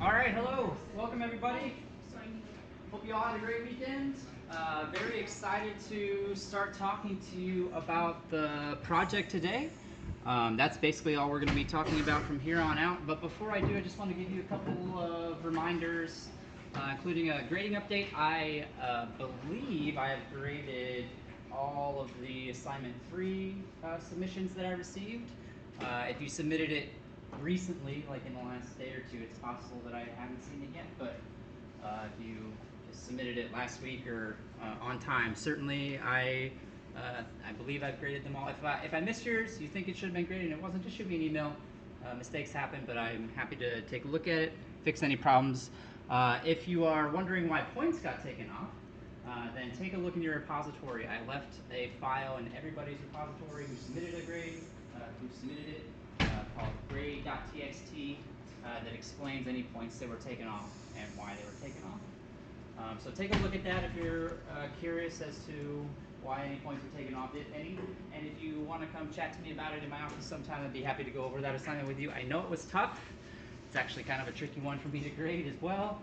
All right, hello. Welcome, everybody. Hope you all had a great weekend. Very excited to start talking to you about the project today. That's basically all we're going to be talking about from here on out. But before I do, I just want to give you a couple of reminders, including a grading update. I believe I have graded all of the assignment 3 submissions that I received. If you submitted it recently, like in the last day or two, it's possible that I haven't seen it yet, but if you submitted it last week or on time, certainly I believe I've graded them all. If I missed yours, you think it should have been graded and it wasn't, just shoot me an email. Mistakes happen, but I'm happy to take a look at it, fix any problems. If you are wondering why points got taken off, then take a look in your repository. I left a file in everybody's repository who submitted a grade, who submitted it, called grade.txt that explains any points that were taken off and why they were taken off. So take a look at that if you're curious as to why any points were taken off, if any. And if you want to come chat to me about it in my office sometime, I'd be happy to go over that assignment with you. I know it was tough. It's actually kind of a tricky one for me to grade as well.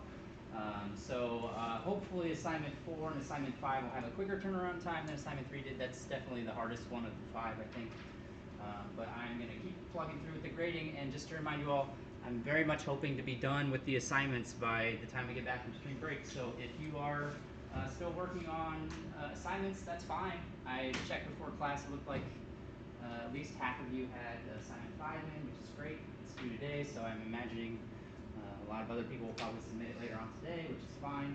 Hopefully assignment 4 and assignment 5 will have a quicker turnaround time than assignment 3 did. That's definitely the hardest one of the 5, I think. But I'm going to keep plugging through with the grading, and just to remind you all, I'm very much hoping to be done with the assignments by the time we get back from spring break. So if you are still working on assignments, that's fine. I checked before class, it looked like at least half of you had assignment 5 in, which is great. It's due today, so I'm imagining a lot of other people will probably submit it later on today, which is fine.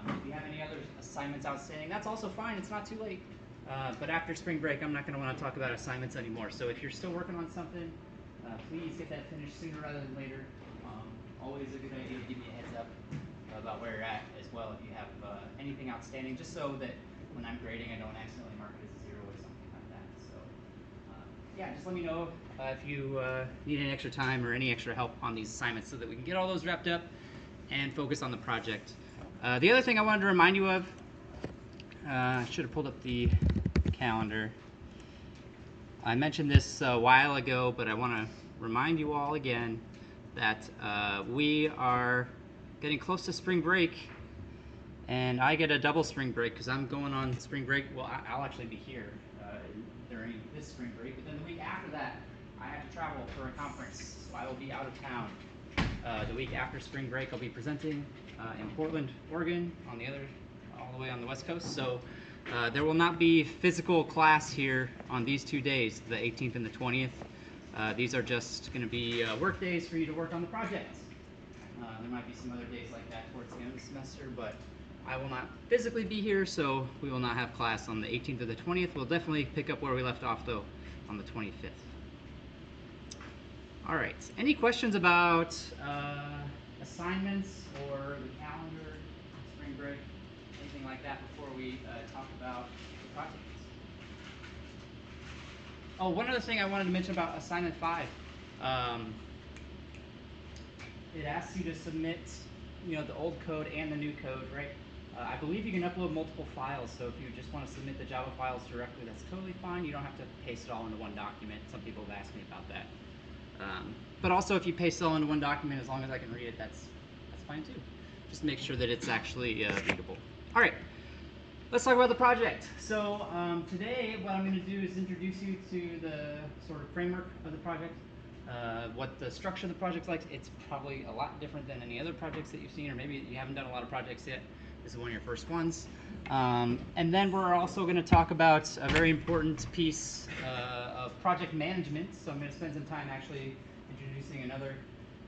If you have any other assignments outstanding, that's also fine. It's not too late. But after spring break, I'm not going to want to talk about assignments anymore. So if you're still working on something, please get that finished sooner rather than later. Always a good idea to give me a heads up about where you're at as well if you have anything outstanding, just so that when I'm grading, I don't accidentally mark it as a 0 or something like that. So yeah, just let me know if you need any extra time or any extra help on these assignments so that we can get all those wrapped up and focus on the project. The other thing I wanted to remind you of, I should have pulled up the calendar. I mentioned this a while ago, but I want to remind you all again that we are getting close to spring break, and I get a double spring break because I'm going on spring break. Well, I'll actually be here during this spring break, but then the week after that, I have to travel for a conference, so I will be out of town. The week after spring break, I'll be presenting in Portland, Oregon, all the way on the West Coast. So there will not be physical class here on these 2 days, the 18th and the 20th. These are just going to be work days for you to work on the project. There might be some other days like that towards the end of the semester, but I will not physically be here, so we will not have class on the 18th or the 20th. We'll definitely pick up where we left off, though, on the 25th. All right. Any questions about assignments or the calendar, spring break, anything like that before we talk about the project? Oh, one other thing I wanted to mention about assignment 5. It asks you to submit, the old code and the new code, right? I believe you can upload multiple files, so if you just want to submit the Java files directly, that's totally fine. You don't have to paste it all into one document. Some people have asked me about that. But also, if you paste it all into one document, as long as I can read it, that's fine too. Just make sure that it's actually readable. All right, let's talk about the project. So today, what I'm going to do is introduce you to the sort of framework of the project. What the structure of the project's like. It's probably a lot different than any other projects that you've seen, or maybe you haven't done a lot of projects yet. This is one of your first ones. And then we're also going to talk about a very important piece of project management. So I'm going to spend some time actually introducing another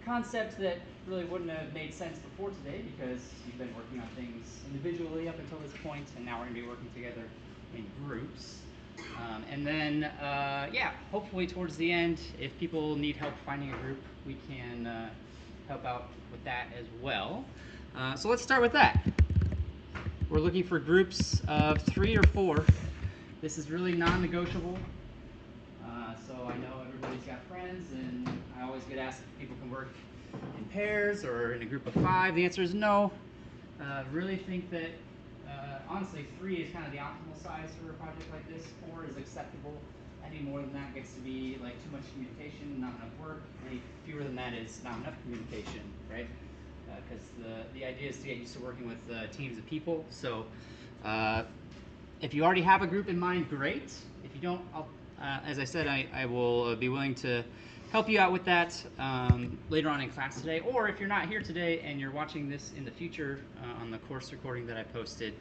concept that really wouldn't have made sense before today, because you've been working on things individually up until this point, and now we're going to be working together in groups. And then, hopefully towards the end, if people need help finding a group, we can help out with that as well. So let's start with that. We're looking for groups of 3 or 4. This is really non-negotiable. So I know everybody's got friends, and I always get asked if people can work in pairs or in a group of 5. The answer is no. Really think that honestly, 3 is kind of the optimal size for a project like this. 4 is acceptable. Any more than that gets to be like too much communication, not enough work. Any fewer than that is not enough communication, right? Because the idea is to get used to working with teams of people. So if you already have a group in mind, great. If you don't, as I said, I will be willing to help you out with that later on in class today. Or if you're not here today and you're watching this in the future on the course recording that I posted,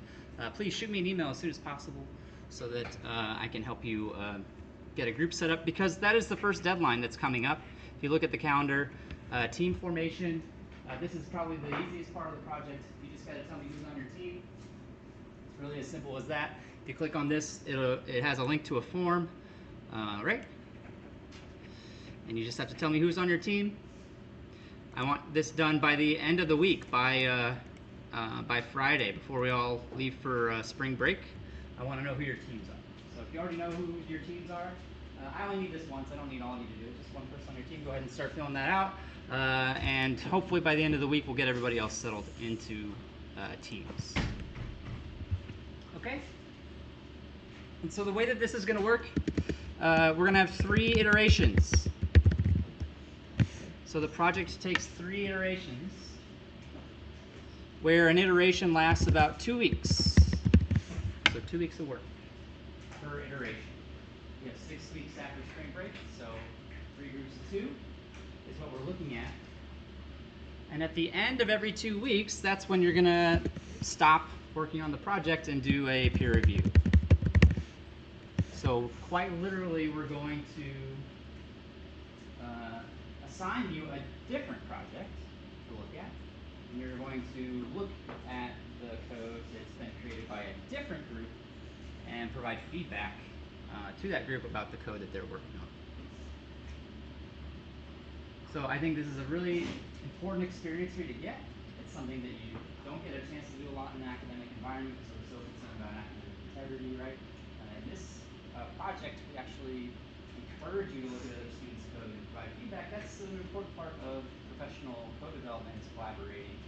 please shoot me an email as soon as possible so that I can help you get a group set up, because that is the first deadline that's coming up. If you look at the calendar, team formation, this is probably the easiest part of the project. You just got to tell me who's on your team. It's really as simple as that. If you click on this, it has a link to a form, right? And you just have to tell me who's on your team. I want this done by the end of the week, by Friday, before we all leave for spring break. I want to know who your teams are. So if you already know who your teams are, I only need this once. I don't need all of you to do it. Just one person on your team. Go ahead and start filling that out. And hopefully by the end of the week, we'll get everybody else settled into teams. Okay? And so the way that this is going to work, we're going to have 3 iterations. So the project takes 3 iterations, where an iteration lasts about 2 weeks. So 2 weeks of work per iteration. We have 6 weeks after spring break, so 3 groups of 2 is what we're looking at. And at the end of every 2 weeks, that's when you're going to stop working on the project and do a peer review. So quite literally, we're going to assign you a different project to look at. And you're going to look at the code that's been created by a different group and provide feedback to that group about the code that they're working on. So I think this is a really important experience for you to get. It's something that you don't get a chance to do a lot in an academic environment because we're so concerned about academic integrity, right? In this project, we actually encourage you to look at other students' code and provide feedback. That's an important part of professional code development, is collaborating,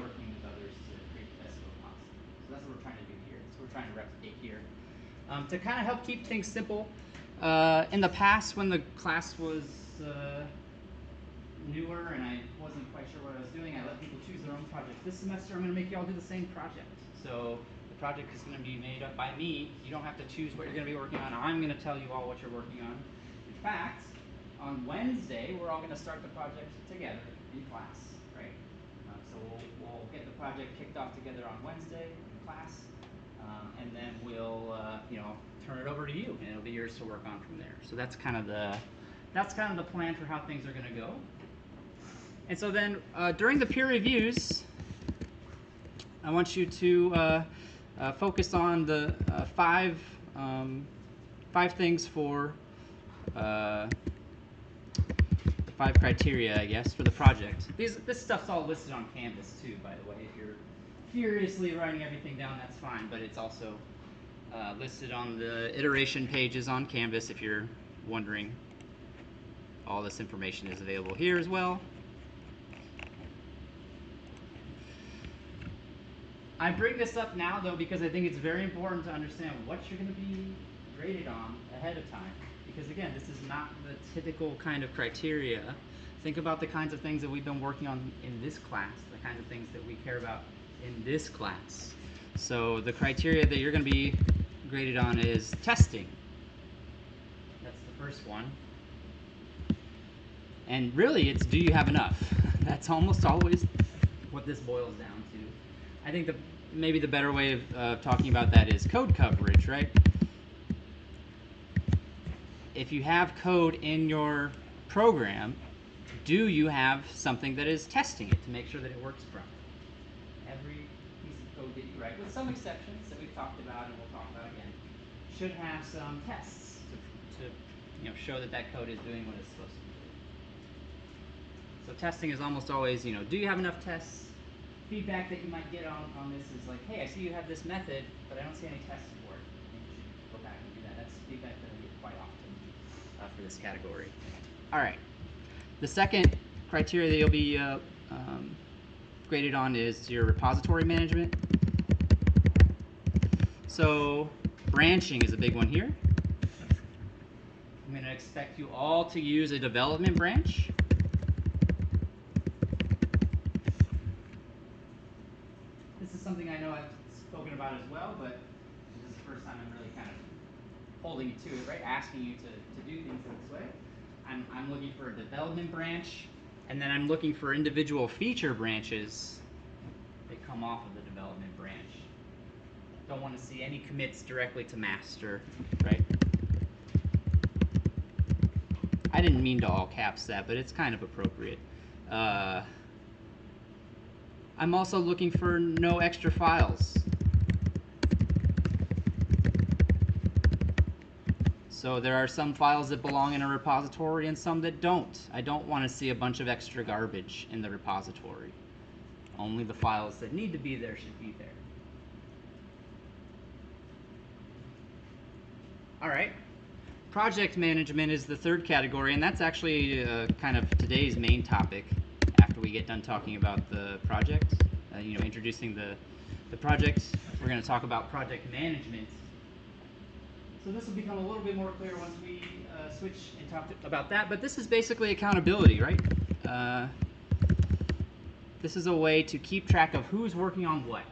working with others to create the best code possible. So that's what we're trying to do here. That's what we're trying to replicate here. To kind of help keep things simple, in the past when the class was newer and I wasn't quite sure what I was doing, I let people choose their own project. This semester, I'm going to make you all do the same project. So the project is going to be made up by me. You don't have to choose what you're going to be working on. I'm going to tell you all what you're working on. In fact, on Wednesday, we're all going to start the project together in class, right? So we'll get the project kicked off together on Wednesday in class, and then we'll turn it over to you, and it'll be yours to work on from there. So that's kind of the plan for how things are going to go. And so then during the peer reviews, I want you to focus on the 5 things for the 5 criteria, I guess, for the project. This stuff's all listed on Canvas too, by the way. If you're furiously writing everything down, that's fine, but it's also listed on the iteration pages on Canvas if you're wondering. All this information is available here as well. I bring this up now, though, because I think it's very important to understand what you're going to be graded on ahead of time. Because, again, this is not the typical kind of criteria. Think about the kinds of things that we've been working on in this class, the kinds of things that we care about in this class. So the criteria that you're going to be graded on is testing. That's the first one. And really, it's do you have enough? That's almost always what this boils down to. I think maybe the better way of talking about that is code coverage, right? If you have code in your program, do you have something that is testing it to make sure that it works properly? Every piece of code that you write, with some exceptions that we've talked about and we'll talk about again, should have some tests to show that that code is doing what it's supposed to be doing. So testing is almost always, do you have enough tests? Feedback that you might get on this is like, hey, I see you have this method, but I don't see any tests for it. I think you should go back and do that. That's feedback that I get quite often for this category. All right. The second criteria that you'll be graded on is your repository management. So branching is a big one here. I'm going to expect you all to use a development branch. This is something I know I've spoken about as well, but this is the first time I'm really kind of holding you to it, right? Asking you to do things this way. I'm looking for a development branch, and then I'm looking for individual feature branches that come off of the development branch. Don't want to see any commits directly to master, right? I didn't mean to all caps that, but it's kind of appropriate. I'm also looking for no extra files. So there are some files that belong in a repository and some that don't. I don't want to see a bunch of extra garbage in the repository. Only the files that need to be there should be there. All right. Project management is the third category, and that's actually kind of today's main topic after we get done talking about the project. Introducing the project, we're going to talk about project management. So this will become a little bit more clear once we switch and talk about that. But this is basically accountability, right? This is a way to keep track of who's working on what.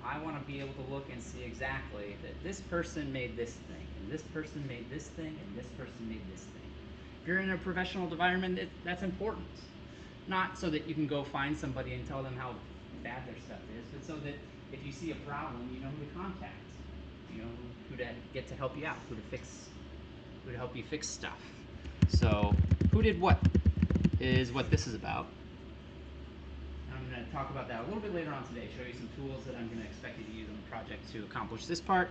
I want to be able to look and see exactly that this person made this thing, and this person made this thing, and this person made this thing. If you're in a professional environment, that's important. Not so that you can go find somebody and tell them how bad their stuff is, but so that if you see a problem, you know who to contact. You know who to get to help you out, who to help you fix stuff. So who did what is what this is about. I'm going to talk about that a little bit later on today, show you some tools that I'm going to expect you to use on the project to accomplish this part.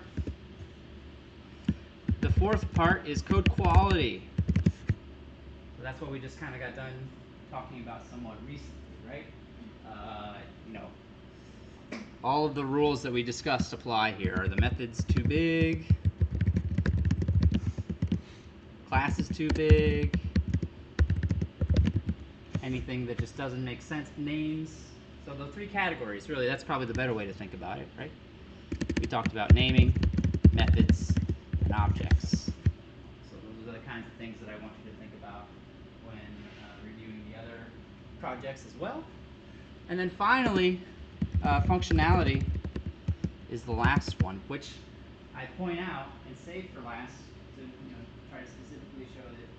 The fourth part is code quality. So that's what we just kind of got done talking about somewhat recently, right? All of the rules that we discussed apply here. Are the methods too big? Class is too big? Anything that just doesn't make sense, names. So the three categories, really, that's probably the better way to think about it, right? We talked about naming, methods, and objects. So those are the kinds of things that I want you to think about when reviewing the other projects as well. And then finally, functionality is the last one, which I point out and save for last to try to specifically show that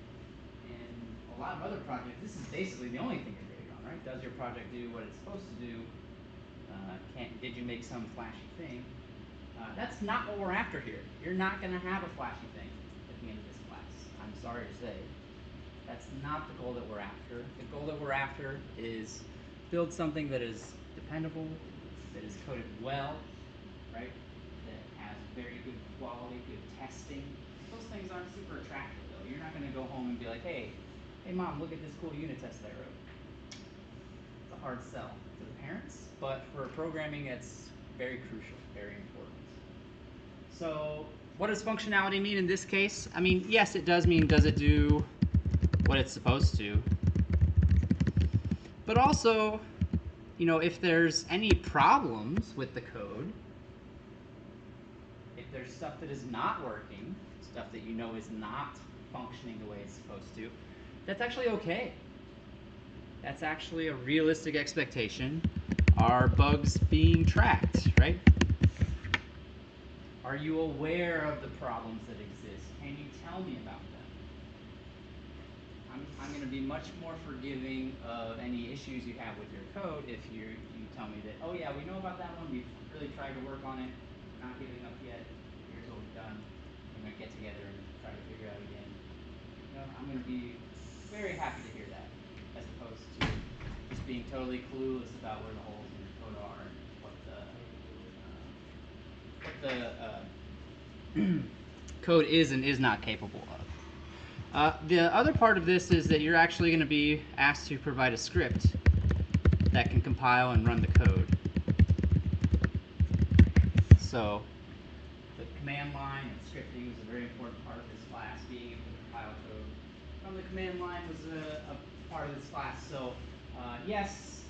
in a lot of other projects, this is basically the only thing you're graded on, right? Does your project do what it's supposed to do? Did you make some flashy thing? That's not what we're after here. You're not going to have a flashy thing at the end of this class. I'm sorry to say. That's not the goal that we're after. The goal that we're after is build something that is dependable, that is coded well, right? That has very good quality, good testing. Those things aren't super attractive, though. You're not going to go home and be like, hey, mom, look at this cool unit test that I wrote. It's a hard sell to the parents, but for programming, it's very crucial, very important. So what does functionality mean in this case? I mean, yes, it does mean does it do what it's supposed to. But also, if there's any problems with the code, if there's stuff that is not working, stuff that is not functioning the way it's supposed to, that's actually okay. That's actually a realistic expectation. Are bugs being tracked, right? Are you aware of the problems that exist? Can you tell me about them? I'm going to be much more forgiving of any issues you have with your code if you tell me that, oh yeah, we know about that one, we've really tried to work on it, we're not giving up yet, here's what we've done, we're going to get together and try to figure out again. I'm going to be very happy to hear that, as opposed to just being totally clueless about where the holes in your code are and what the code is and is not capable of. The other part of this is that you're actually going to be asked to provide a script that can compile and run the code. So the command line and scripting was a very important part of this class. Being able to compile code from the command line was a part of this class. So yes,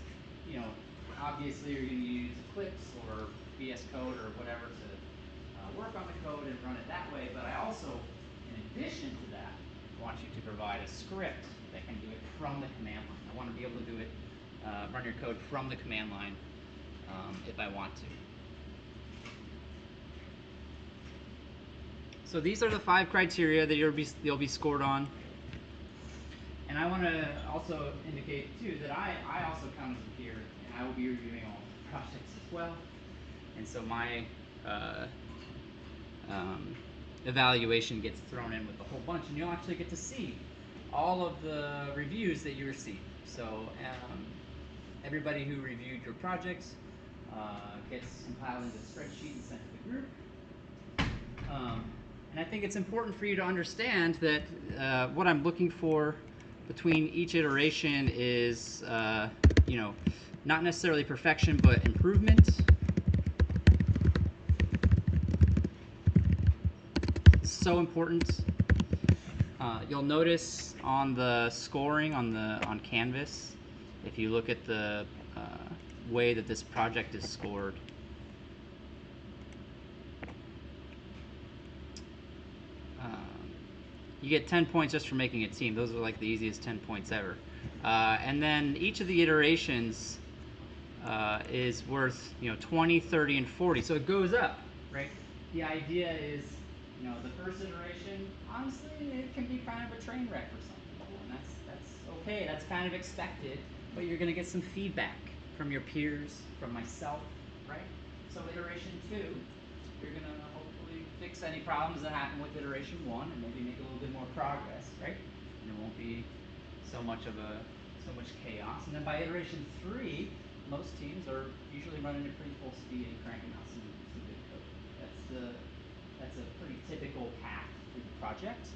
obviously you're going to use Eclipse or VS Code or whatever to work on the code and run it that way. But I also In addition to that, I want you to provide a script that can do it from the command line. I want to be able to do it, run your code from the command line if I want to. So these are the 5 criteria that you'll be scored on. And I want to also indicate too that I also come as a peer, and I will be reviewing all the projects as well. And so my evaluation gets thrown in with a whole bunch, and you'll actually get to see all of the reviews that you receive. So everybody who reviewed your projects gets compiled into a spreadsheet and sent to the group. And I think it's important for you to understand that what I'm looking for between each iteration is, not necessarily perfection, but improvement. So important. You'll notice on the scoring on Canvas, if you look at the way that this project is scored, you get 10 points just for making a team. Those are like the easiest 10 points ever. And then each of the iterations is worth 20, 30, and 40. So it goes up, right? The idea is, the first iteration, honestly, it can be kind of a train wreck for some people, and that's okay. That's kind of expected, but you're going to get some feedback from your peers, from myself, right? So iteration 2, you're going to hopefully fix any problems that happen with iteration 1 and maybe make a little bit more progress, right? And it won't be so much chaos. And then by iteration 3, most teams are usually running at pretty full speed and cranking out some good code. That's a pretty typical path through the project.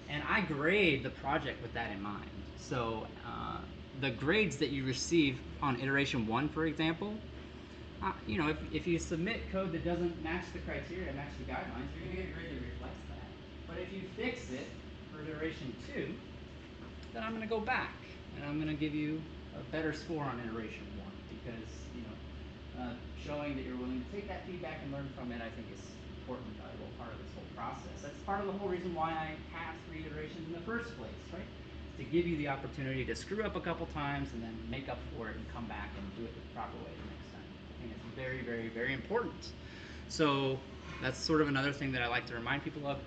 And I grade the project with that in mind. So the grades that you receive on iteration 1, for example, if you submit code that doesn't match the criteria, match the guidelines, you're going to get a grade that reflects that. But if you fix it for iteration 2, then I'm going to go back and I'm going to give you a better score on iteration 1 because showing that you're willing to take that feedback and learn from it, I think, is an important, valuable part of this whole process. That's part of the whole reason why I have 3 iterations in the first place, right? To give you the opportunity to screw up a couple times and then make up for it and come back and do it the proper way the next time. I think it's very, very, very important. So that's sort of another thing that I like to remind people of.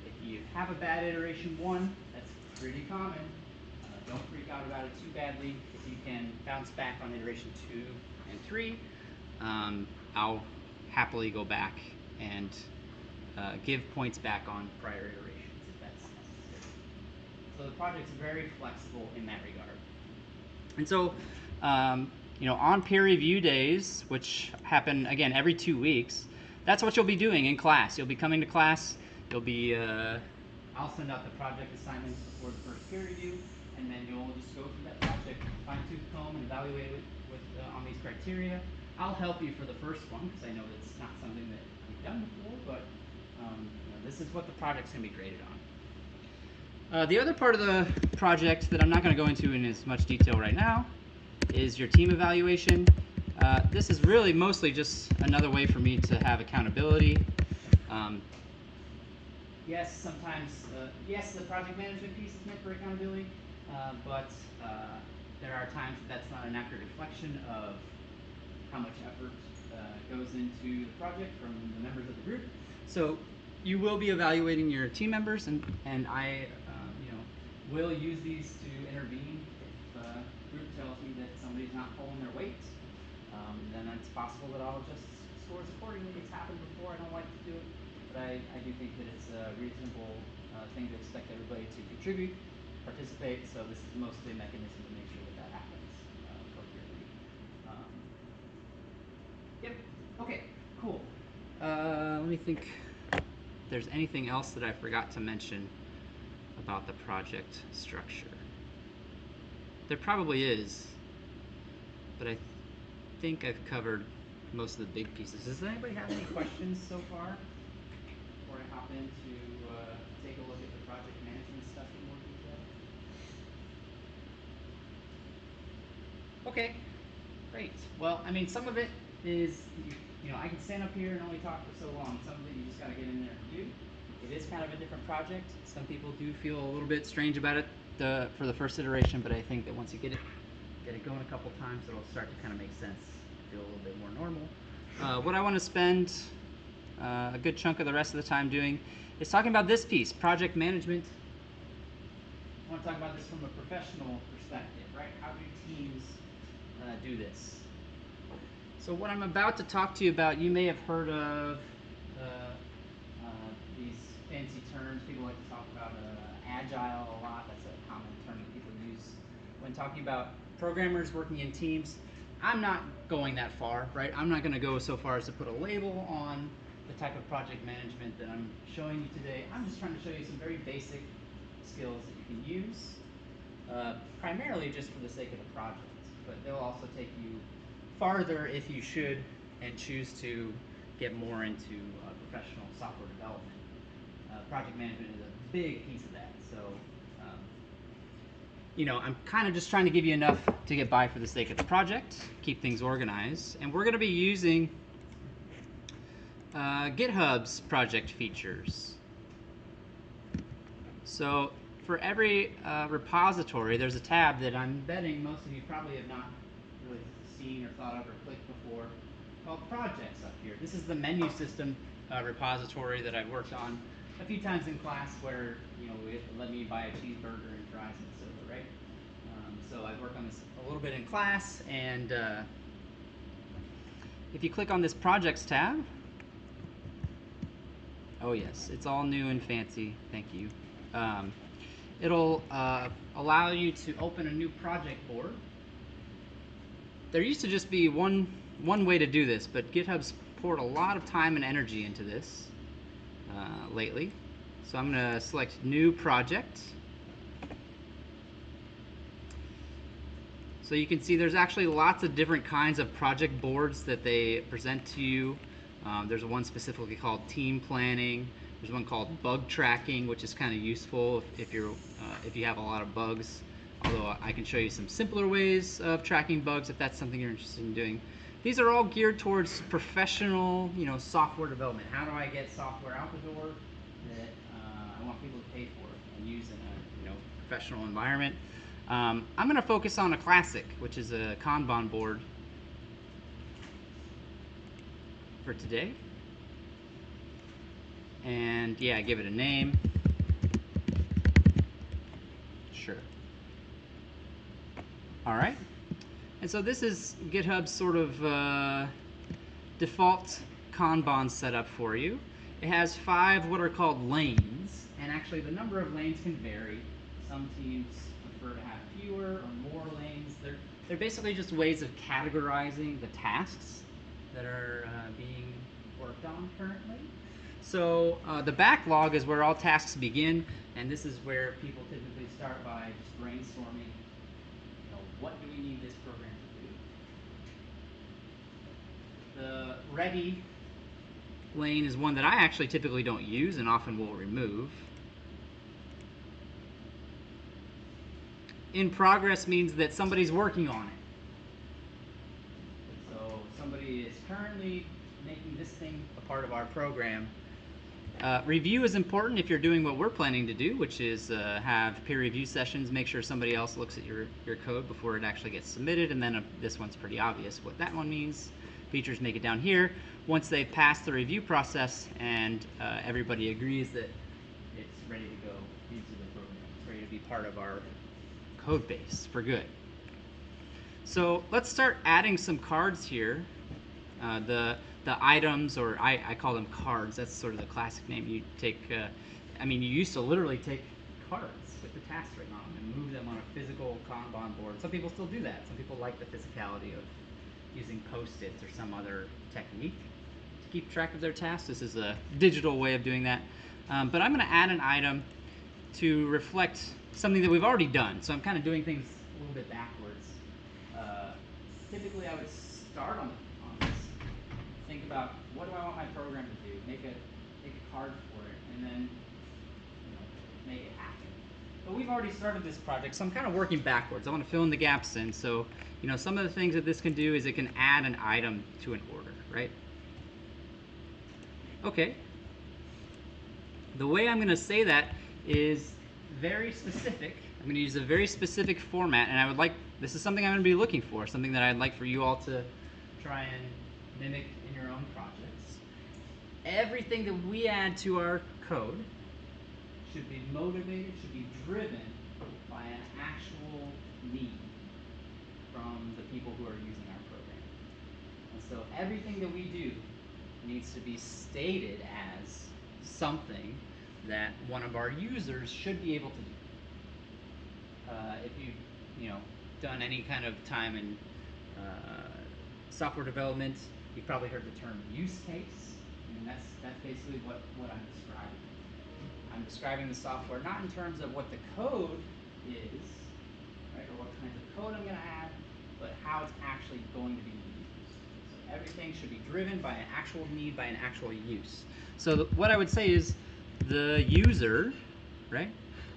If you have a bad iteration 1, that's pretty common. Don't freak out about it too badly. If you can bounce back on iteration 2 and 3, I'll happily go back and give points back on prior iterations if that's necessary. So the project's very flexible in that regard. And so, on peer review days, which happen, again, every 2 weeks, that's what you'll be doing in class. You'll be coming to class. You'll be, I'll send out the project assignments before the first peer review, and then you'll just go through that project, fine-tooth comb, and evaluate it on these criteria. I'll help you for the first one, because I know it's not something that you've done before, but this is what the project's going to be graded on. The other part of the project that I'm not going to go into in as much detail right now is your team evaluation. This is really mostly just another way for me to have accountability. Yes, sometimes, yes, the project management piece is meant for accountability, but there are times that's not an accurate reflection of how much effort goes into the project from the members of the group. So you will be evaluating your team members, and I will use these to intervene if the group tells me that somebody's not pulling their weight. Then it's possible that I'll adjust scores accordingly. It's happened before. I don't like to do it, but I do think that it's a reasonable thing to expect everybody to contribute, participate. So this is mostly a mechanism to make sure that happens appropriately. Yep. Okay. Cool. Let me think if there's anything else that I forgot to mention about the project structure. There probably is, but I think I've covered most of the big pieces. Does anybody have any questions so far before I hop into take a look at the project management stuff in more detail? Okay, great. Well, I mean, some of it is, I can stand up here and only talk for so long. Some of it you just got to get in there and do. It is kind of a different project. Some people do feel a little bit strange about it for the first iteration, but I think that once you get it going a couple times, it'll start to kind of make sense, feel a little bit more normal. What I want to spend a good chunk of the rest of the time doing is talking about this piece, project management. I want to talk about this from a professional perspective, right? How do teams do this? So what I'm about to talk to you about, you may have heard of these fancy terms. People like to talk about agile a lot. That's a common term that people use when talking about programmers working in teams. I'm not going that far, right? I'm not going to go so far as to put a label on the type of project management that I'm showing you today. I'm just trying to show you some very basic skills that you can use, primarily just for the sake of the project. But they'll also take you farther if you should and choose to get more into professional software development. Project management is a big piece of that. So, I'm kind of just trying to give you enough to get by for the sake of the project, keep things organized, and we're going to be using GitHub's project features. So for every repository, there's a tab that I'm betting most of you probably have not really seen or thought of or clicked before, called Projects up here. This is the menu system repository that I've worked on a few times in class where, it let me buy a cheeseburger and fries and soda, right? So I've worked on this a little bit in class, and if you click on this Projects tab, oh yes, it's all new and fancy, thank you. It'll allow you to open a new project board. There used to just be one way to do this, but GitHub's poured a lot of time and energy into this lately. So I'm going to select New Project. So you can see there's actually lots of different kinds of project boards that they present to you. There's one specifically called Team Planning. There's one called Bug Tracking, which is kind of useful if you have a lot of bugs. Although I can show you some simpler ways of tracking bugs if that's something you're interested in doing. These are all geared towards professional, software development. How do I get software out the door that I want people to pay for and use in a professional environment? I'm going to focus on a classic, which is a Kanban board for today. And yeah, give it a name. Sure. All right. And so this is GitHub's sort of default Kanban setup for you. It has 5 what are called lanes, and actually the number of lanes can vary. Some teams prefer to have fewer or more lanes. They're basically just ways of categorizing the tasks that are being worked on currently. So the backlog is where all tasks begin, and this is where people typically start by just brainstorming, what do we need this program to do? The ready lane is one that I actually typically don't use and often will remove. In progress means that somebody's working on it. So somebody is currently making this thing a part of our program. Review is important if you're doing what we're planning to do, which is have peer review sessions, make sure somebody else looks at your code before it actually gets submitted, and then this one's pretty obvious what that one means. Features make it down here. Once they've passed the review process and everybody agrees that it's ready to go into the program, it's ready to be part of our code base for good. So let's start adding some cards here. The items, or I call them cards, that's sort of the classic name. You take, you used to literally take cards with the tasks written on them and move them on a physical Kanban board. Some people still do that. Some people like the physicality of using Post-its or some other technique to keep track of their tasks. This is a digital way of doing that. But I'm going to add an item to reflect something that we've already done. So I'm kind of doing things a little bit backwards. Typically I would start on this. Think about, what do I want my program to do? Make a card for it, and then make it happen. But we've already started this project, so I'm kind of working backwards. I want to fill in the gaps in. So some of the things that this can do is it can add an item to an order, right? Okay. The way I'm going to say that is very specific. I'm going to use a very specific format, and I would like, this is something I'm going to be looking for, something that I'd like for you all to try and mimic in your own projects. Everything that we add to our code should be motivated, should be driven by an actual need from the people who are using our program. And so everything that we do needs to be stated as something that one of our users should be able to do. If you've done any kind of time in software development, you've probably heard the term use case. And that's basically what I'm describing. I'm describing the software not in terms of what the code is, right, or what kinds of code I'm going to add, but how it's actually going to be used. So everything should be driven by an actual need, by an actual use. So what I would say is the user, right?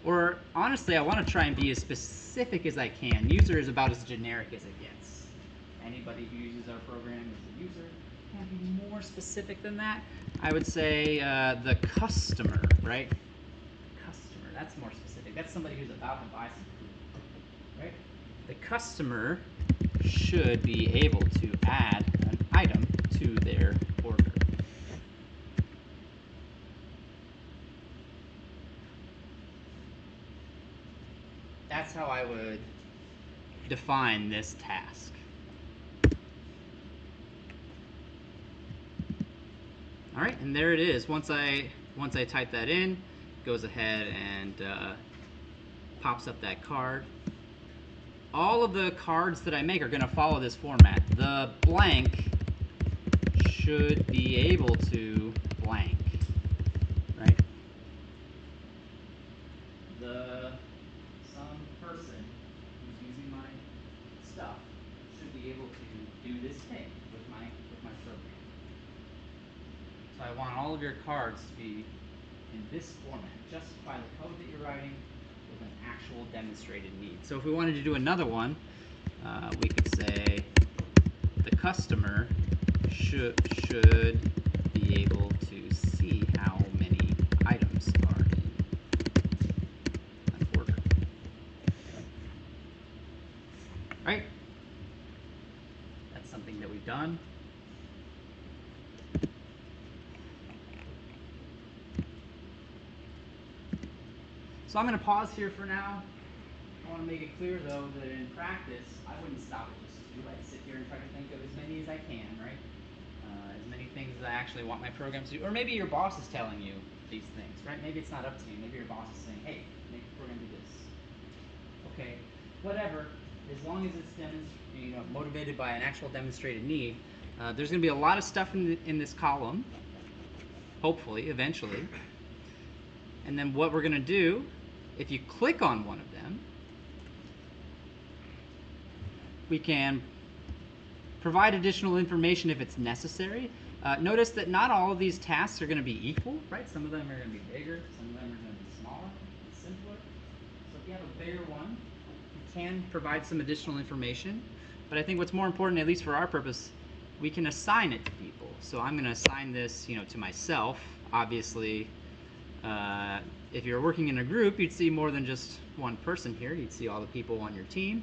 Or honestly, I want to try and be as specific as I can. User is about as generic as it gets. Anybody who uses our program is a user. Can't be more specific than that. I would say the customer, right? Customer, that's more specific. That's somebody who's about to buy some food, right? The customer should be able to add an item to their order. That's how I would define this task. All right, and there it is. Once I type that in, it goes ahead and pops up that card. All of the cards that I make are going to follow this format. The blank should be able to blank, right? Some person who's using my stuff should be able to do this thing with my program. So I want all of your cards to be in this format. Justify the code that you're writing with an actual demonstrated need. So if we wanted to do another one, we could say the customer should be able to see how many items are in an order. Right? That's something that we've done. So I'm going to pause here for now. I want to make it clear, though, that in practice, I wouldn't stop at just 2. I'd sit here and try to think of as many as I can, right? As many things as I actually want my program to do. Or maybe your boss is telling you these things, right? Maybe it's not up to you. Maybe your boss is saying, hey, make the program do this. Okay, whatever. As long as it's motivated by an actual demonstrated need, there's going to be a lot of stuff in this column, hopefully, eventually. And then what we're going to do, if you click on one of them, we can provide additional information if it's necessary. Notice that not all of these tasks are going to be equal, right? Some of them are going to be bigger, some of them are going to be smaller, simpler. So if you have a bigger one, you can provide some additional information. But I think what's more important, at least for our purpose, we can assign it to people. So I'm going to assign this, to myself. Obviously, if you're working in a group, you'd see more than just one person here. You'd see all the people on your team.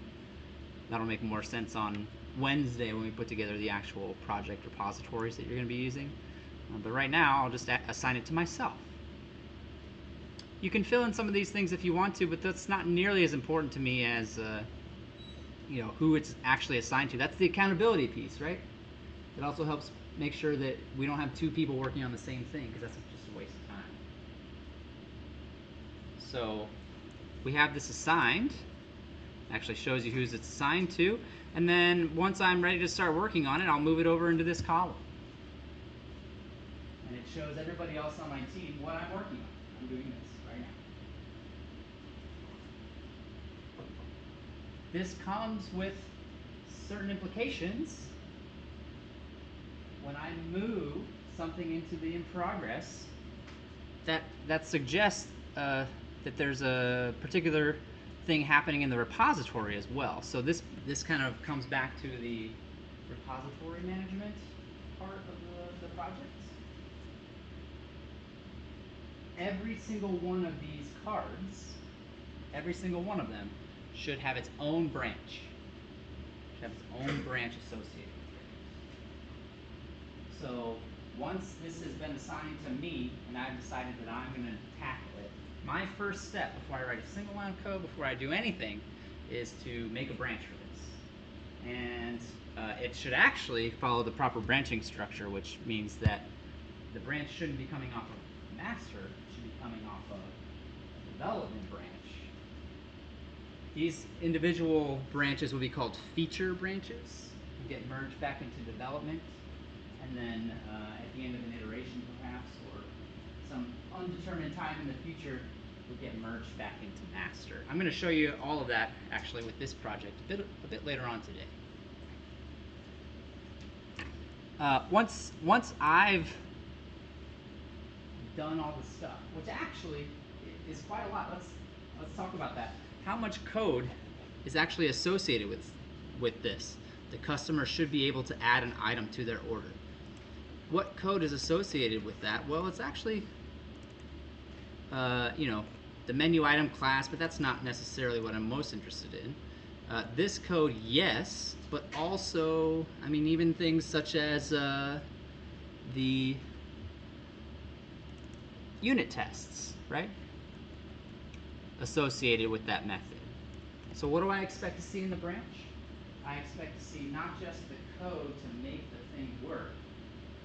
That'll make more sense on Wednesday when we put together the actual project repositories that you're going to be using. But right now, I'll just assign it to myself. You can fill in some of these things if you want to, but that's not nearly as important to me as who it's actually assigned to. That's the accountability piece, right? It also helps make sure that we don't have 2 people working on the same thing, because that's just a waste of time. So we have this assigned. It actually shows you who's it's assigned to. And then once I'm ready to start working on it, I'll move it over into this column. And it shows everybody else on my team what I'm working on. I'm doing this right now. This comes with certain implications. When I move something into the in progress, that suggests that there's a particular thing happening in the repository as well. So this kind of comes back to the repository management part of the project. every single one of these cards, every single one of them, should have its own branch. Should have its own branch associated with it. So once this has been assigned to me and I've decided that I'm going to tackle it, my first step before I write a single line of code, before I do anything, is to make a branch for this. And it should actually follow the proper branching structure, which means that the branch shouldn't be coming off of master, it should be coming off of a development branch. These individual branches will be called feature branches and get merged back into development, and then at the end of an iteration perhaps, or some undetermined time in the future, will get merged back into master. I'm going to show you all of that actually with this project a bit later on today. Once I've done all the stuff, which actually is quite a lot. Let's talk about that. How much code is actually associated with this? The customer should be able to add an item to their order. What code is associated with that? Well, it's actually the menu item class, but that's not necessarily what I'm most interested in. This code, yes, but also, I mean, even things such as the unit tests, right? Associated with that method. So what do I expect to see in the branch? I expect to see not just the code to make the thing work,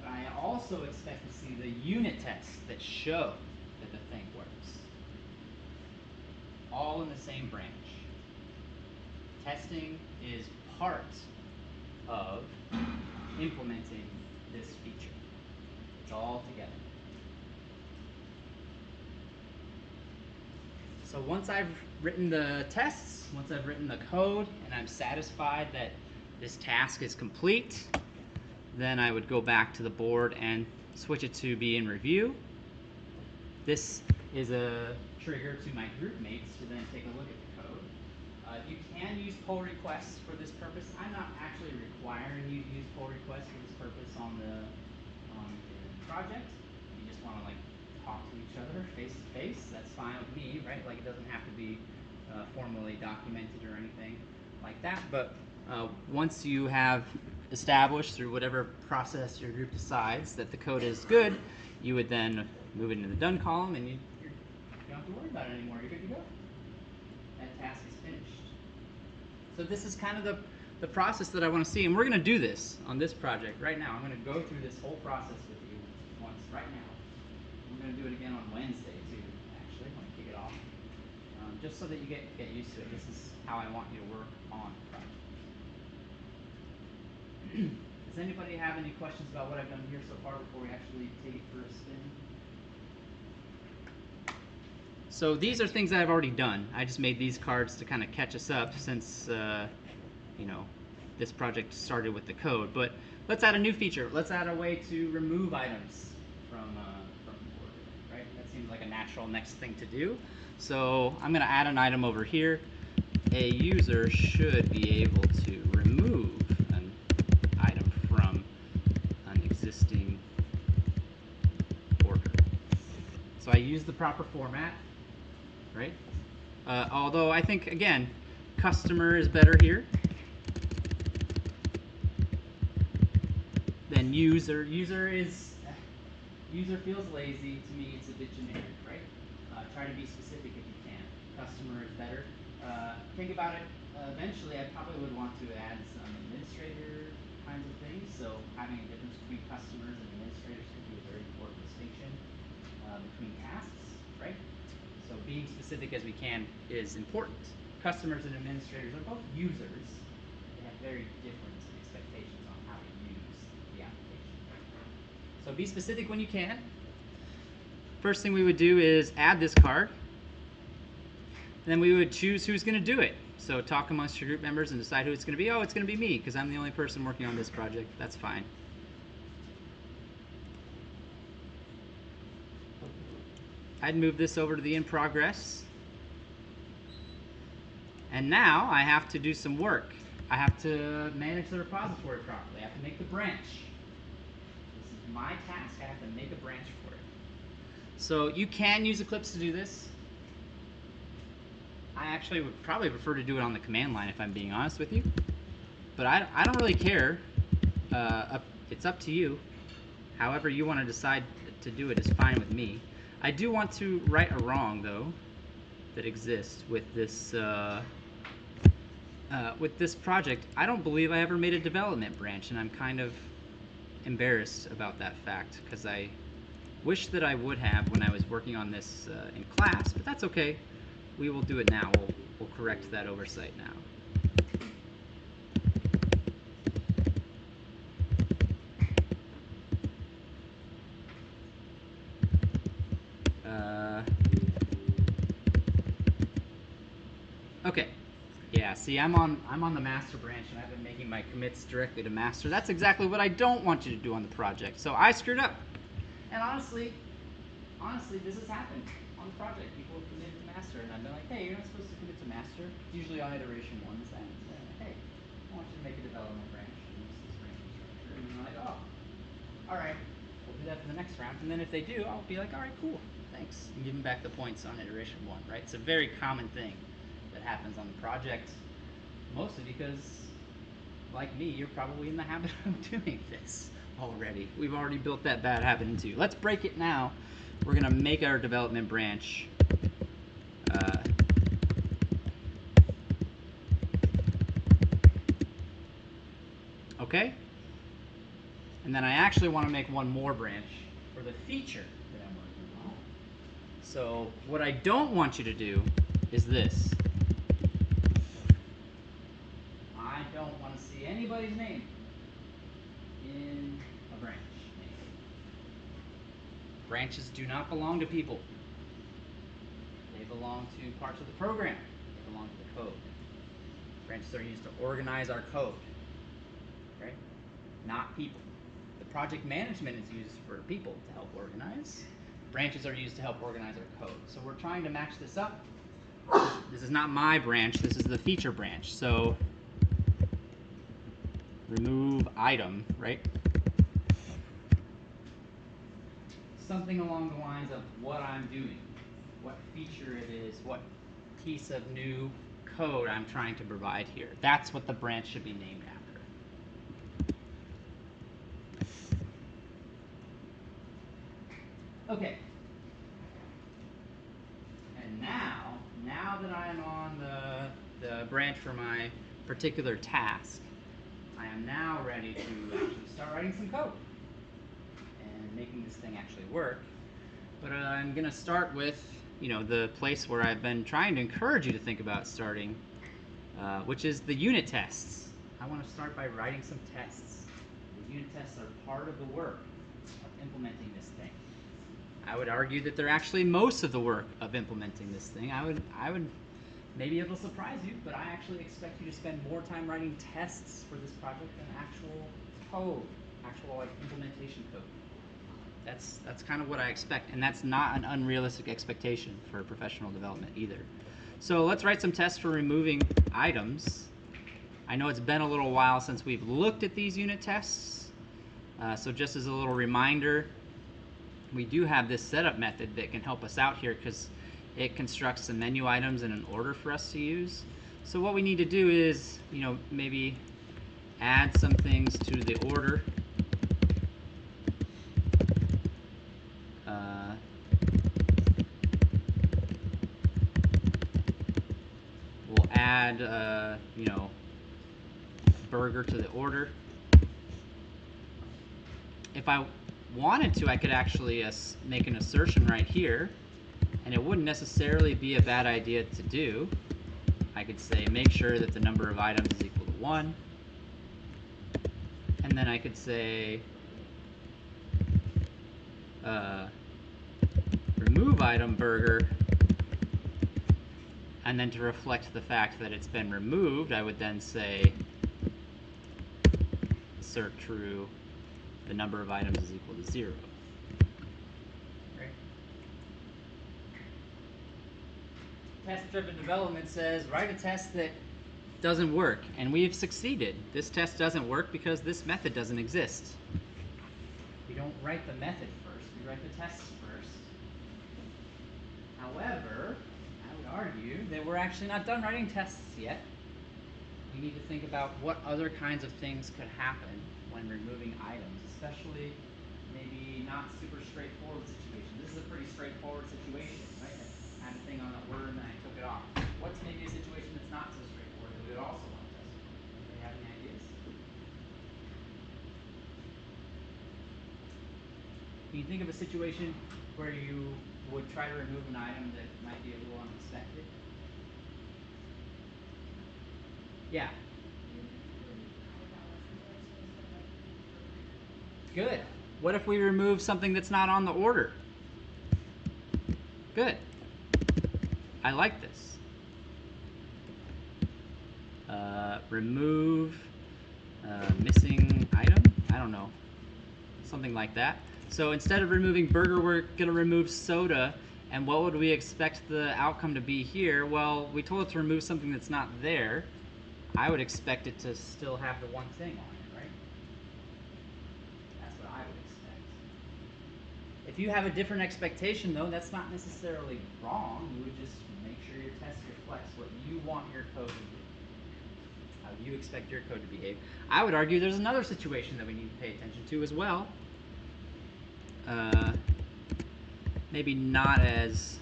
but I also expect to see the unit tests that show that the thing works. All in the same branch. Testing is part of implementing this feature. It's all together. So once I've written the tests, once I've written the code, and I'm satisfied that this task is complete, then I would go back to the board and switch it to be in review. This is a trigger to my group mates to then take a look at the code. You can use pull requests for this purpose. I'm not actually requiring you to use pull requests for this purpose on the project. You just want to like talk to each other face to face. That's fine with me, right? Like it doesn't have to be formally documented or anything like that. But once you have established through whatever process your group decides that the code is good, you would then move it into the done column, and you don't have to worry about it anymore. You're good to go. That task is finished. So this is kind of the process that I want to see, and we're going to do this on this project right now. I'm going to go through this whole process with you once right now. We're going to do it again on Wednesday too, actually, when I kick it off, just so that you get used to it. This is how I want you to work on the project. Does anybody have any questions about what I've done here so far before we actually take it for a spin? So these are things that I've already done. I just made these cards to kind of catch us up since this project started with the code. But let's add a new feature. Let's add a way to remove items from the order, right? That seems like a natural next thing to do. So I'm going to add an item over here. A user should be able to remove an item from an existing order. So I use the proper format, right? Although I think, again, customer is better here than user. User feels lazy. To me, it's a bit generic, right? Try to be specific if you can. Customer is better. Think about it. Eventually, I probably would want to add some administrator kinds of things. So having a difference between customers and administrators could be a very important distinction between tasks, right? So being specific as we can is important. Customers and administrators are both users. They have very different expectations on how to use the application. So be specific when you can. First thing we would do is add this card. And then we would choose who's going to do it. So talk amongst your group members and decide who it's going to be. Oh, it's going to be me because I'm the only person working on this project. That's fine. I'd move this over to the in progress. And now I have to do some work. I have to manage the repository properly. I have to make the branch. This is my task. I have to make a branch for it. So you can use Eclipse to do this. I actually would probably prefer to do it on the command line if I'm being honest with you. But I don't really care. It's up to you. However you want to decide to do it is fine with me. I do want to right a wrong, though, that exists with this project. I don't believe I ever made a development branch, and I'm kind of embarrassed about that fact because I wish that I would have when I was working on this in class, but that's okay. We will do it now. We'll correct that oversight now. Okay. Yeah, see, I'm on the master branch, and I've been making my commits directly to master. That's exactly what I don't want you to do on the project. So I screwed up. And honestly, this has happened on the project. People have committed to master, and I've been like, hey, you're not supposed to commit to master. Usually on iteration 1 is that. Hey, I want you to make a development branch, and this is branch structure. And they're like, oh, all right, we'll do that for the next round. And then if they do, I'll be like, all right, cool, thanks. And give them back the points on iteration 1, right? It's a very common thing that happens on the project, mostly because, like me, you're probably in the habit of doing this already. We've already built that bad habit into you. Let's break it now. We're going to make our development branch okay? And then I actually want to make one more branch for the feature that I'm working on. So what I don't want you to do is this. I don't want to see anybody's name in a branch name. Branches do not belong to people. They belong to parts of the program. They belong to the code. Branches are used to organize our code, right? Not people. The project management is used for people to help organize. Branches are used to help organize our code. So we're trying to match this up. This is not my branch, this is the feature branch. So remove item, right? Something along the lines of what I'm doing, what feature it is, what piece of new code I'm trying to provide here. That's what the branch should be named after. Okay. And now that I am on the branch for my particular task, I am now ready to actually start writing some code and making this thing actually work. But I'm going to start with, the place where I've been trying to encourage you to think about starting, which is the unit tests. I want to start by writing some tests. The unit tests are part of the work of implementing this thing. I would argue that they're actually most of the work of implementing this thing. I would, maybe it'll surprise you, but I actually expect you to spend more time writing tests for this project than actual code, actual implementation code. That's kind of what I expect, and that's not an unrealistic expectation for professional development either. So let's write some tests for removing items. I know it's been a little while since we've looked at these unit tests, so just as a little reminder, we do have this setup method that can help us out here because it constructs some menu items in an order for us to use. So what we need to do is, maybe add some things to the order. We'll add, burger to the order. If I wanted to, I could actually make an assertion right here, and it wouldn't necessarily be a bad idea to do. I could say make sure that the number of items is equal to 1, and then I could say remove item burger, and then to reflect the fact that it's been removed, I would then say assert true, the number of items is equal to 0. Right? Test-driven development says write a test that doesn't work, and we've succeeded. This test doesn't work because this method doesn't exist. We don't write the method first, we write the tests first. However, I would argue that we're actually not done writing tests yet. We need to think about what other kinds of things could happen when removing items, especially maybe not super straightforward situations. This is a pretty straightforward situation, right? I had a thing on the order and then I took it off. What's maybe a situation that's not so straightforward that we would also want to test? Anybody have any ideas? Can you think of a situation where you would try to remove an item that might be a little unexpected? Yeah. Good. What if we remove something that's not on the order? Good. I like this. Remove missing item? I don't know. Something like that. So instead of removing burger, we're going to remove soda. And what would we expect the outcome to be here? Well, we told it to remove something that's not there. I would expect it to still have the one thing on it, right? That's what I would expect. If you have a different expectation, though, that's not necessarily wrong. You would just make sure your test reflects what you want your code to do, how you expect your code to behave. I would argue there's another situation that we need to pay attention to as well. Maybe not as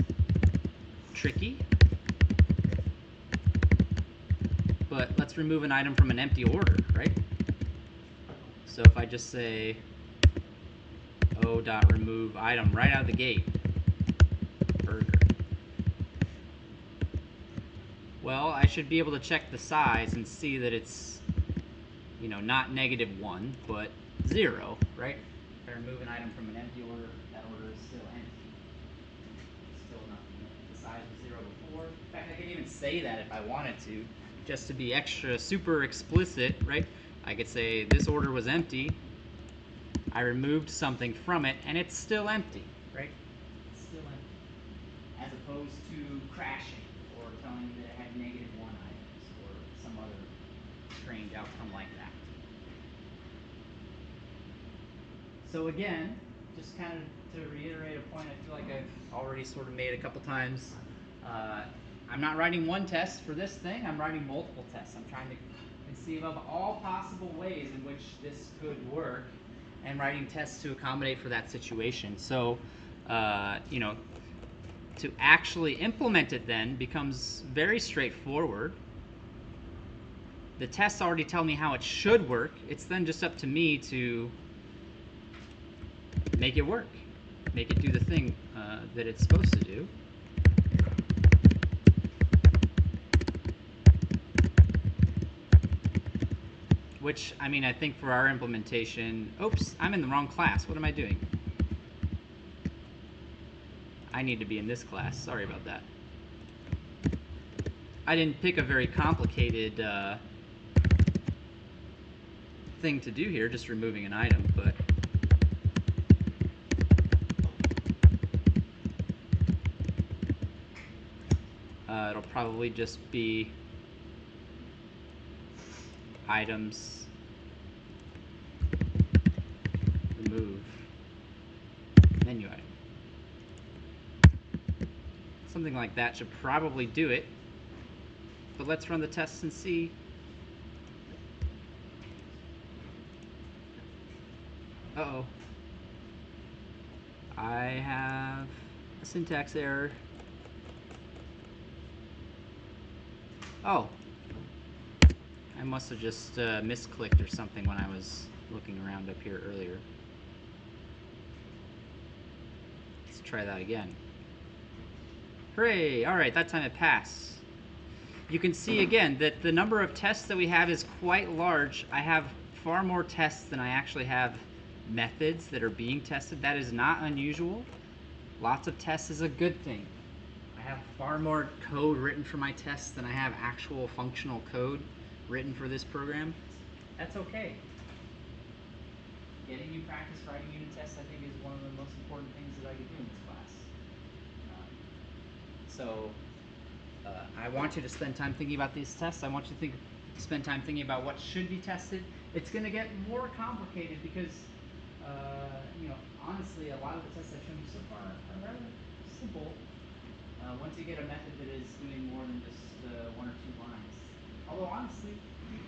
tricky, but let's remove an item from an empty order, right? So if I just say o.remove item right out of the gate, burger. Well, I should be able to check the size and see that it's, you know, not -1, but 0, right? If I remove an item from an empty order, that order is still empty. Still nothing. The size was 0 before. In fact, I could even say that if I wanted to, just to be extra super explicit, right? I could say this order was empty. I removed something from it, and it's still empty, right? It's still empty. As opposed to crashing, or telling me that it had -1 items, or some other strange outcome like that. So again, just kind of to reiterate a point I feel like I've already sort of made a couple times, I'm not writing one test for this thing, I'm writing multiple tests. I'm trying to conceive of all possible ways in which this could work and writing tests to accommodate for that situation. So, you know, to actually implement it then becomes very straightforward. The tests already tell me how it should work. It's then just up to me to make it work, make it do the thing that it's supposed to do. Which, I mean, I think for our implementation, oops, I'm in the wrong class. What am I doing? I need to be in this class. Sorry about that. I didn't pick a very complicated thing to do here, just removing an item, but it'll probably just be items remove menu item. Something like that should probably do it. But let's run the tests and see. Uh-oh. I have a syntax error. Oh. I must have just misclicked or something when I was looking around up here earlier. Let's try that again. Hooray! Alright, that time it passed. You can see again that the number of tests that we have is quite large. I have far more tests than I actually have methods that are being tested. That is not unusual. Lots of tests is a good thing. I have far more code written for my tests than I have actual functional code written for this program. That's okay. Getting you practice writing unit tests, I think, is one of the most important things that I could do in this class. I want you to spend time thinking about these tests. I want you to spend time thinking about what should be tested. It's going to get more complicated because, you know, honestly, a lot of the tests I've shown you so far are rather simple. once you get a method that is doing more than just 1 or 2 lines. Although honestly,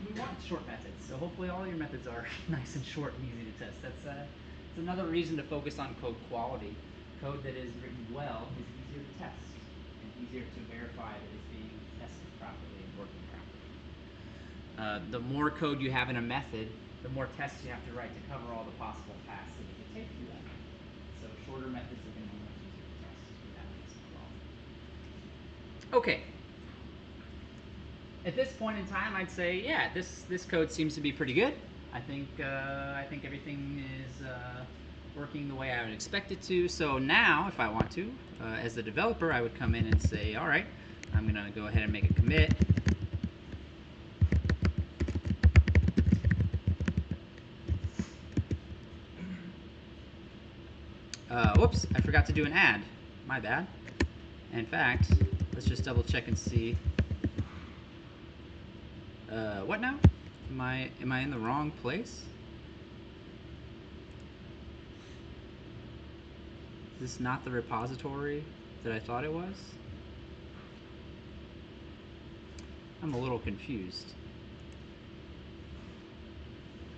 we want short methods, so hopefully all your methods are nice and short and easy to test. That's another reason to focus on code quality. Code that is written well is easier to test and easier to verify that it's being tested properly and working properly. The more code you have in a method, the more tests you have to write to cover all the possible paths that it could take through that method. So shorter methods are going to be much easier to test for that reason as well. Okay. At this point in time, I'd say, yeah, this code seems to be pretty good. I think everything is working the way I would expect it to. So now, if I want to, as the developer, I would come in and say, all right, I'm going to go ahead and make a commit. Whoops, I forgot to do an add. My bad. In fact, let's just double check and see. What now? Am I in the wrong place? Is this not the repository that I thought it was? I'm a little confused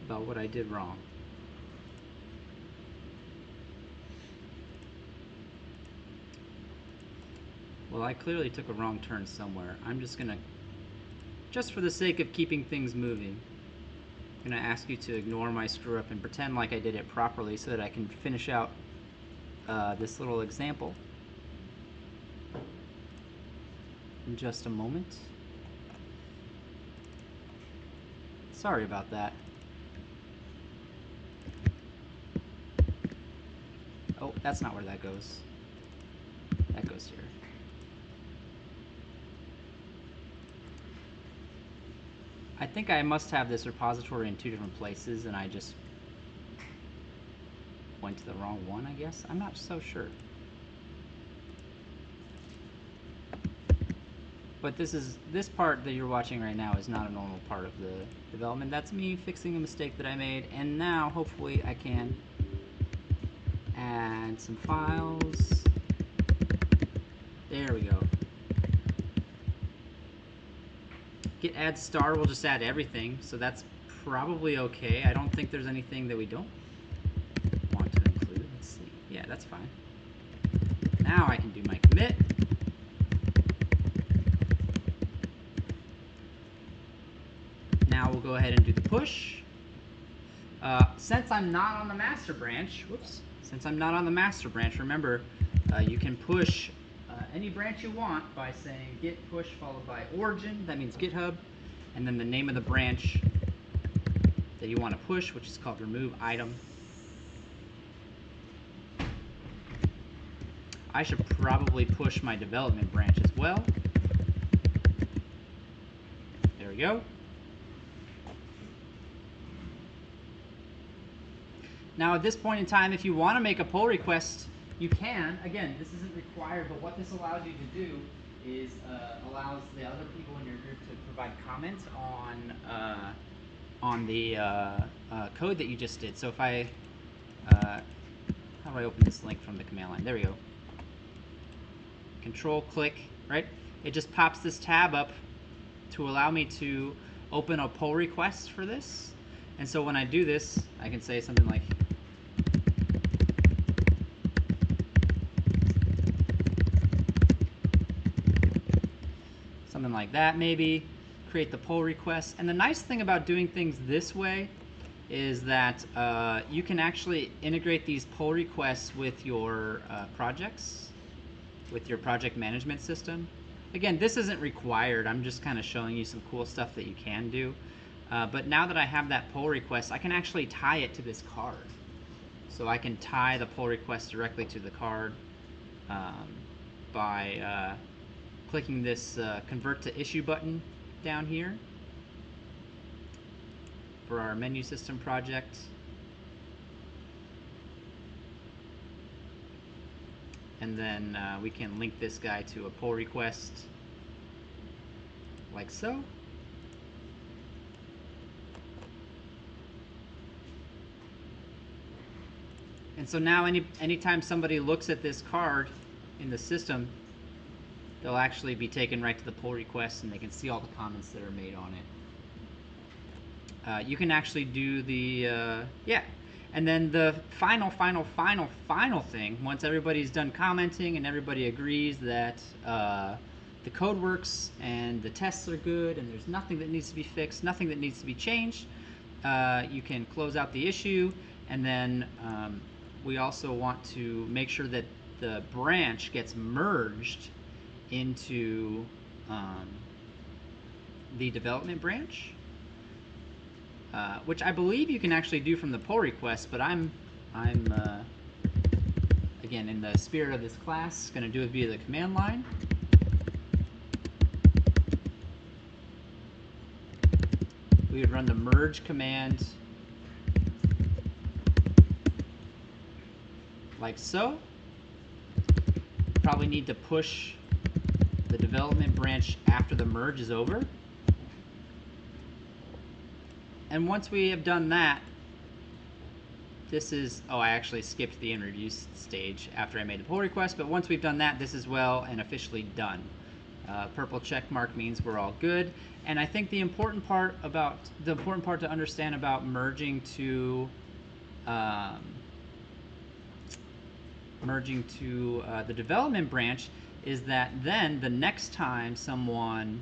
about what I did wrong. Well, I clearly took a wrong turn somewhere. I'm just gonna, just for the sake of keeping things moving, I'm gonna ask you to ignore my screw up and pretend like I did it properly so that I can finish out this little example in just a moment. Sorry about that. Oh, that's not where that goes. That goes here. I think I must have this repository in 2 different places and I just went to the wrong one, I guess. I'm not so sure. But this part that you're watching right now is not a normal part of the development. That's me fixing a mistake that I made, and now hopefully I can add some files. There we go. Git add star will just add everything, so that's probably okay. I don't think there's anything that we don't want to include. Let's see. Yeah, that's fine. Now I can do my commit. Now we'll go ahead and do the push. Since I'm not on the master branch, since I'm not on the master branch, remember, you can push any branch you want by saying git push followed by origin, that means GitHub, and then the name of the branch that you want to push, which is called remove item. I should probably push my development branch as well. There we go. Now at this point in time, if you want to make a pull request, you can. Again, this isn't required, but what this allows you to do is allows the other people in your group to provide comments on the code that you just did. So if I, how do I open this link from the command line? There we go. Control click, right? It just pops this tab up to allow me to open a pull request for this. And so when I do this, I can say something like, that maybe, create the pull request. And the nice thing about doing things this way is that you can actually integrate these pull requests with your projects, with your project management system. Again, this isn't required. I'm just kind of showing you some cool stuff that you can do. But now that I have that pull request, I can actually tie it to this card. So I can tie the pull request directly to the card by clicking this convert to issue button down here for our menu system project. And then we can link this guy to a pull request like so. And so now anytime somebody looks at this card in the system, they'll actually be taken right to the pull request, and they can see all the comments that are made on it. You can actually do the, yeah. And then the final thing, once everybody's done commenting and everybody agrees that the code works and the tests are good and there's nothing that needs to be fixed, nothing that needs to be changed, you can close out the issue. And then we also want to make sure that the branch gets merged into the development branch, which I believe you can actually do from the pull request, but I'm again, in the spirit of this class, going to do it via the command line. We would run the merge command like so. Probably need to push the development branch after the merge is over. And once we have done that, this is, oh, I actually skipped the in review stage after I made the pull request, but once we've done that, this is well and officially done. Purple check mark means we're all good. And I think the important part to understand about merging to the development branch is that then the next time someone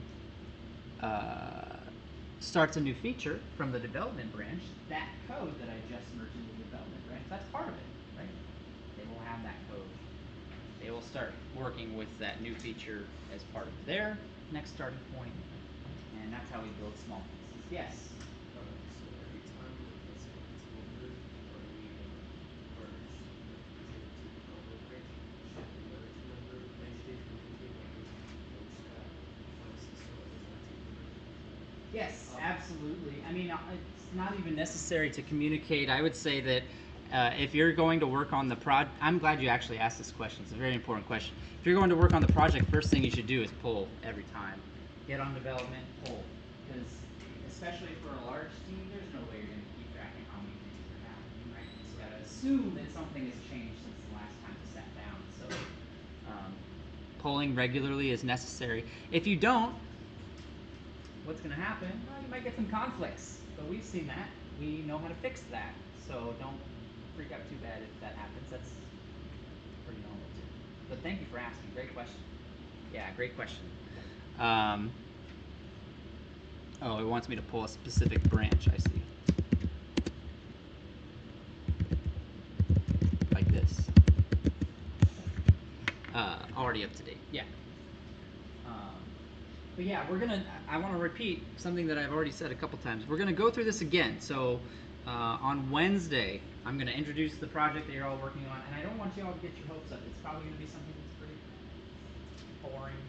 starts a new feature from the development branch, that code that I just merged into the development branch, that's part of it, right? They will have that code. They will start working with that new feature as part of their next starting point, and that's how we build small pieces. Yes? So every time that let's say it's over or we merge the feature into the development branch, should the merge member eventually communicate like there's flags so that does not take the merge? Yes, absolutely. I mean, it's not even necessary to communicate. I would say that if you're going to work on the I'm glad you actually asked this question. It's a very important question. If you're going to work on the project, first thing you should do is pull every time. Get on development, pull. Because especially for a large team, there's no way you're going to keep track of how many things are happening, right? You just got to assume that something has changed since the last time you sat down. So polling regularly is necessary. If you don't, what's going to happen? Well, you might get some conflicts, but we've seen that. We know how to fix that. So don't freak out too bad if that happens. That's pretty normal too. But thank you for asking. Great question. Yeah, great question. Oh, it wants me to pull a specific branch, I see. Like this. Already up to date. Yeah. But yeah, I want to repeat something that I've already said a couple times. We're going to go through this again. So on Wednesday, I'm going to introduce the project that you're all working on, and I don't want you all to get your hopes up. It's probably going to be something that's pretty boring.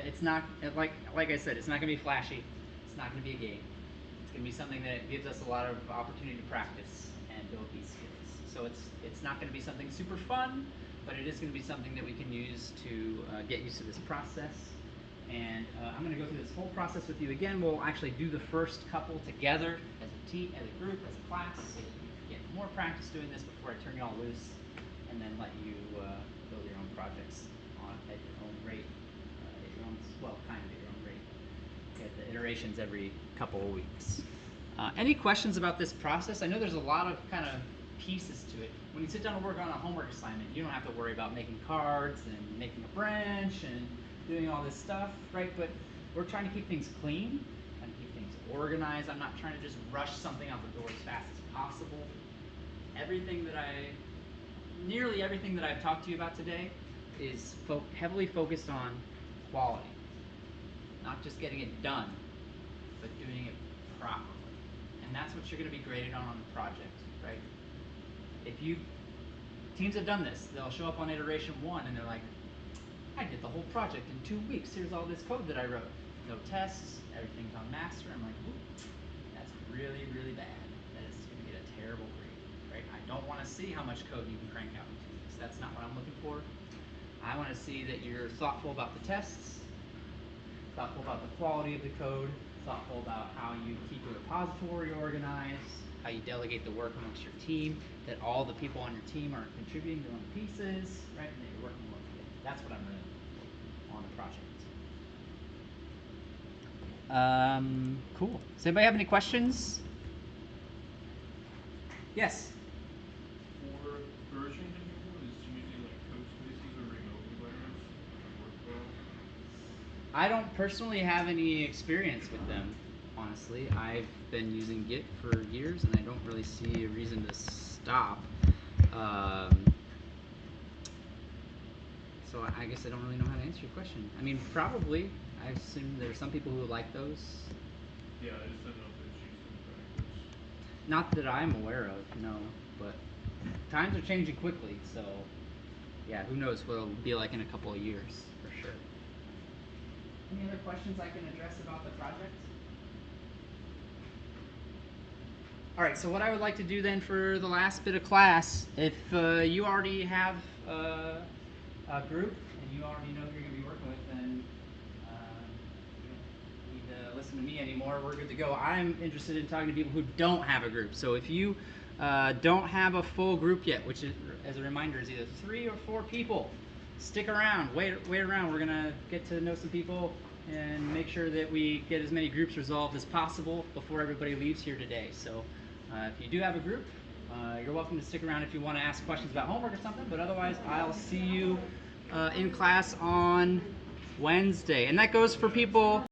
It's not, like I said, it's not going to be flashy. It's not going to be a game. It's going to be something that gives us a lot of opportunity to practice and build these skills. So it's not going to be something super fun, but it is going to be something that we can use to get used to this process. And I'm going to go through this whole process with you again. We'll actually do the first couple together as a team, as a group, as a class, so that you can get more practice doing this before I turn you all loose, and then let you build your own projects at your own rate, kind of at your own rate. Get the iterations every couple of weeks. Any questions about this process? I know there's a lot of kind of pieces to it. When you sit down to work on a homework assignment, you don't have to worry about making cards and making a branch and doing all this stuff, right? But we're trying to keep things clean, trying to keep things organized. I'm not trying to just rush something out the door as fast as possible. Nearly everything that I've talked to you about today is heavily focused on quality. Not just getting it done, but doing it properly. And that's what you're going to be graded on the project, right? Teams have done this. They'll show up on iteration 1 and they're like, I did the whole project in 2 weeks. Here's all this code that I wrote. No tests, everything's on master. I'm like, ooh, that's really, really bad. That is going to get a terrible grade, right? I don't want to see how much code you can crank out in 2 weeks. That's not what I'm looking for. I want to see that you're thoughtful about the tests, thoughtful about the quality of the code, thoughtful about how you keep your repository organized, how you delegate the work amongst your team, that all the people on your team are contributing their own pieces, right, and that you're working well together. That's what I'm really looking for. on the project. Cool. Does anybody have any questions? Yes. For version control, is using like code spaces or remote environments work well? I don't personally have any experience with them, honestly. I've been using Git for years, and I don't really see a reason to stop. So I guess I don't really know how to answer your question. I mean, probably. I assume there are some people who like those. Yeah, I just don't know if it's used in practice. Not that I'm aware of, no. But times are changing quickly, so yeah, who knows what it'll be like in a couple of years, for sure. Any other questions I can address about the project? All right, so what I would like to do then for the last bit of class, if you already have a group and you already know who you're going to be working with, then you don't need to listen to me anymore. We're good to go. I'm interested in talking to people who don't have a group. So if you don't have a full group yet, which is, as a reminder, is either 3 or 4 people, stick around, wait around. We're gonna get to know some people and make sure that we get as many groups resolved as possible before everybody leaves here today. So if you do have a group, you're welcome to stick around if you want to ask questions about homework or something, but otherwise I'll see you in class on Wednesday. And that goes for people